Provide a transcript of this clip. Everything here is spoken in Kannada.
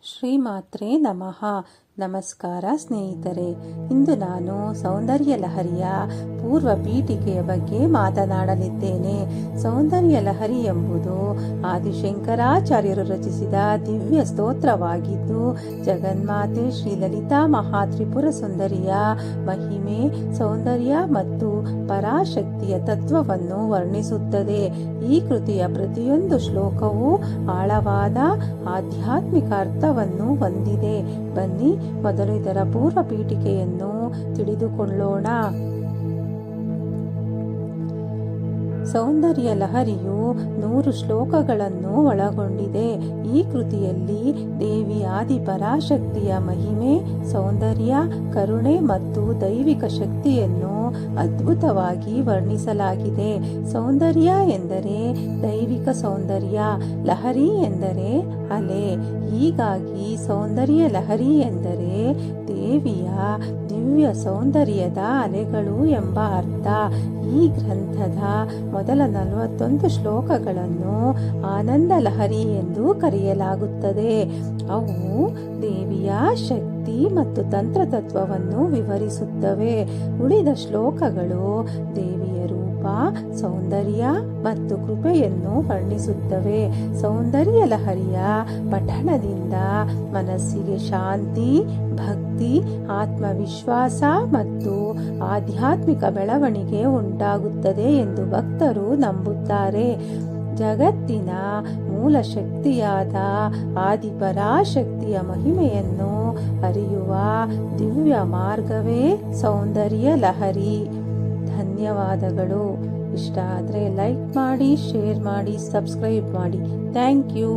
ಶ್ರೀಮಾತ್ರೇ ನಮಃ. ನಮಸ್ಕಾರ ಸ್ನೇಹಿತರೆ. ಇಂದು ನಾನು ಸೌಂದರ್ಯ ಲಹರಿಯ ಪೂರ್ವ ಪೀಠಿಕೆಯ ಬಗ್ಗೆ ಮಾತನಾಡಲಿದ್ದೇನೆ. ಸೌಂದರ್ಯ ಲಹರಿ ಎಂಬುದು ಆದಿಶಂಕರಾಚಾರ್ಯರು ರಚಿಸಿದ ದಿವ್ಯ ಸ್ತೋತ್ರವಾಗಿದ್ದು, ಜಗನ್ಮಾತೆ ಶ್ರೀ ಲಲಿತಾ ಮಹಾತ್ರಿಪುರ ಸುಂದರಿಯ ಮಹಿಮೆ, ಸೌಂದರ್ಯ ಮತ್ತು ಪರಾಶಕ್ತಿಯ ತತ್ವವನ್ನು ವರ್ಣಿಸುತ್ತದೆ. ಈ ಕೃತಿಯ ಪ್ರತಿಯೊಂದು ಶ್ಲೋಕವೂ ಆಳವಾದ ಆಧ್ಯಾತ್ಮಿಕ ಅರ್ಥವನ್ನು ಹೊಂದಿದೆ. ಬನ್ನಿ ಮೊದಲು ಇದರ ಪೂರ್ವ ಪೀಠಿಕೆಯನ್ನು ತಿಳಿದುಕೊಳ್ಳೋಣ. ಸೌಂದರ್ಯ ಲಹರಿಯು 100 ಶ್ಲೋಕಗಳನ್ನು ಒಳಗೊಂಡಿದೆ. ಈ ಕೃತಿಯಲ್ಲಿ ದೇವಿ ಆದಿ ಪರಾಶಕ್ತಿಯ ಮಹಿಮೆ, ಸೌಂದರ್ಯ, ಕರುಣೆ ಮತ್ತು ದೈವಿಕ ಶಕ್ತಿಯನ್ನು ಅದ್ಭುತವಾಗಿ ವರ್ಣಿಸಲಾಗಿದೆ. ಸೌಂದರ್ಯ ಎಂದರೆ ದೈವಿಕ ಸೌಂದರ್ಯ, ಲಹರಿ ಎಂದರೆ ಅಲೆ. ಹೀಗಾಗಿ ಸೌಂದರ್ಯ ಲಹರಿ ಎಂದರೆ ದೇವಿಯ ದಿವ್ಯ ಸೌಂದರ್ಯದ ಅಲೆಗಳು ಎಂಬ ಅರ್ಥ. ಈ ಗ್ರಂಥದ ಮೊದಲ 41 ಶ್ಲೋಕಗಳನ್ನು ಆನಂದ ಲಹರಿ ಎಂದು ಕರೆಯಲಾಗುತ್ತದೆ. ಅವು ದೇವಿಯ ಶಕ್ತಿ ಮತ್ತು ತಂತ್ರತತ್ವವನ್ನು ವಿವರಿಸುತ್ತವೆ. ಉಳಿದ ಶ್ಲೋಕಗಳು ದೇವಿಯ ರೂಪ, ಸೌಂದರ್ಯ ಮತ್ತು ಕೃಪೆಯನ್ನು ವರ್ಣಿಸುತ್ತವೆ. ಸೌಂದರ್ಯ ಲಹರಿಯ ಪಠಣದಿಂದ ಮನಸ್ಸಿಗೆ ಶಾಂತಿ, ಭಕ್ತಿ, ಆತ್ಮವಿಶ್ವಾಸ ಮತ್ತು ಆಧ್ಯಾತ್ಮಿಕ ಬೆಳವಣಿಗೆ ಉಂಟಾಗುತ್ತದೆ ಎಂದು ಭಕ್ತರು ನಂಬುತ್ತಾರೆ. ಜಗತ್ತಿನ ಮೂಲ ಶಕ್ತಿಯಾದ ಆದಿಪರಾಶಕ್ತಿಯ ಮಹಿಮೆಯನ್ನು ಅರಿಯುವ ದಿವ್ಯ ಮಾರ್ಗವೇ ಸೌಂದರ್ಯ ಲಹರಿ. ಧನ್ಯವಾದಗಳು. ಇಷ್ಟ ಆದರೆ ಲೈಕ್ ಮಾಡಿ, ಶೇರ್ ಮಾಡಿ, ಸಬ್ಸ್ಕ್ರೈಬ್ ಮಾಡಿ. Thank you.